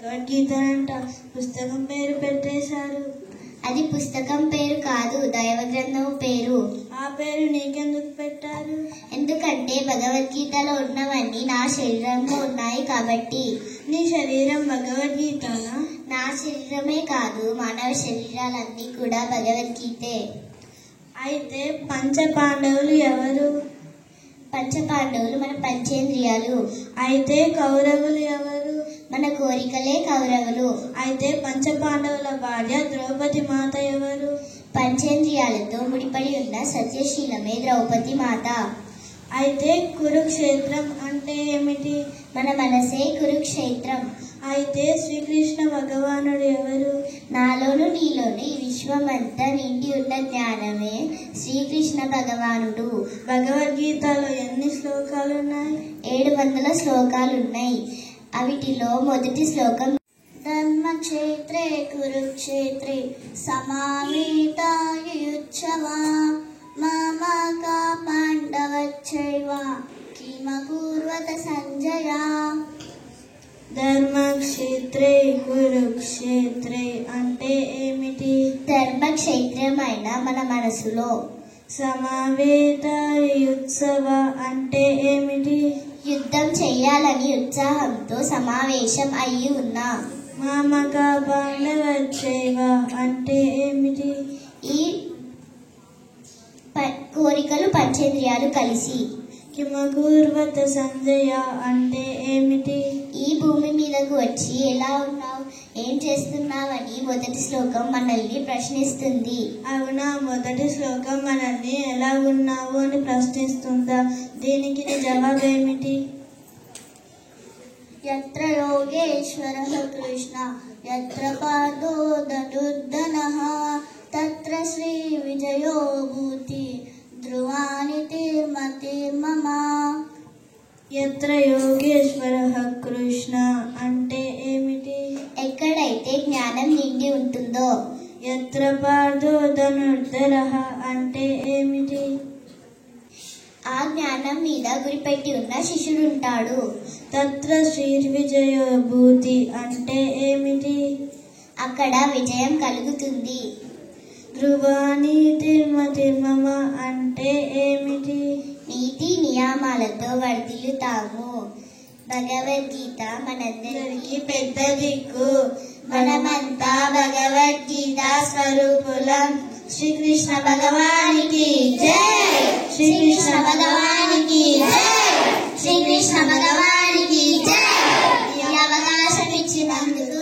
భగవద్గీత అంట పుస్తకం పేరు పెట్టేశారు. అది పుస్తకం పేరు కాదు, దైవ గ్రంథం పేరు. ఆ పేరు నీకెందుకు పెట్టారు? ఎందుకంటే భగవద్గీతలో ఉన్నవన్నీ నా శరీరంలో ఉన్నాయి కాబట్టి. నీ శరీరం భగవద్గీతనా? నా శరీరమే కాదు, మానవ శరీరాలన్నీ కూడా భగవద్గీతే. అయితే పంచపాండవులు ఎవరు? పంచపాండవులు మన పంచేంద్రియాలు. అయితే కౌరవులు ఎవరు? మన కోరికలే కౌరవులు. అయితే పంచపాండవుల భార్య ద్రౌపది మాత ఎవరు? పంచేంద్రియాలతో ముడిపడి ఉన్న సత్యశీలమే ద్రౌపది మాత. అయితే కురుక్షేత్రం అంటే ఏమిటి? మన మనసే కురుక్షేత్రం. అయితే శ్రీకృష్ణ భగవానుడు ఎవరు? నాలోను నీలోను ఈ విశ్వమంతా నిండి ఉన్న జ్ఞానమే శ్రీకృష్ణ భగవానుడు. భగవద్గీతలో ఎన్ని శ్లోకాలు ఉన్నాయి? 700 శ్లోకాలున్నాయి. అవిటిలో మొదటి శ్లోకం ధర్మక్షేత్రే కురుక్షేత్రే సమావేతాయుత్సవా మామకా పాండవచ్చైవ కిమకుర్వత సంజయ. ధర్మక్షేత్రే కురుక్షేత్రే అంటే ఏమిటి? ధర్మక్షేత్రమైన మన మనసులో. సమావేతాయుత్సవ అంటే ఏమిటి? యుద్ధం చెయ్యాలని ఉత్సాహంతో సమావేశం అయి ఉన్నా. మామక పాండవచ్చైవ అంటే ఏమిటి? ఈ కోరికలు పంచేంద్రియాలు కలిసి. కిమకుర్వత సంజయ అంటే ఏమిటి? ఈ భూమి మీదకు వచ్చి ఎలా ఉన్నావు, ఏం చేస్తున్నావని మొదటి శ్లోకం మనల్ని ప్రశ్నిస్తుంది. అవునా? మొదటి శ్లోకం మనల్ని ఎలా ఉన్నావు అని ప్రశ్నిస్తుందా? దీనికి నీ జవాబేమిటి? యత్ర యోగేశ్వరః కృష్ణ యత్ర పార్థో ధనుర్ధనః తత్ర శ్రీ విజయో భూతి ధ్రువాని తిర్మతిర్మమ. యత్ర యోగేశ్వరః కృష్ణ అంటే ఏమిటి? ఎక్కడైతే జ్ఞానం నిండి ఉంటుందో. యత్ర పార్థో ధనుర్ధరః అంటే ఏమిటి? ఆ జ్ఞానం మీద గురిపెట్టి ఉన్న శిష్యుడుంటాడు. తత్ర శ్రీ విజయో భూతి అంటే ఏమిటి? అక్కడ విజయం కలుగుతుంది. ధ్రువాని తిర్మతిర్మమ అంటే ఏమిటి? నీతి నియమాలతో వర్ధిల్లుతాము. భగవద్గీత మనందరికీ పెద్ద దిక్కు. మనమంతా భగవద్గీత స్వరూపులం. శ్రీకృష్ణ భగవానికి జై. శ్రీకృష్ణ భగవానికి జై. శ్రీకృష్ణ భగవానికి జై. ఈ అవకాశం ఇచ్చినందుకు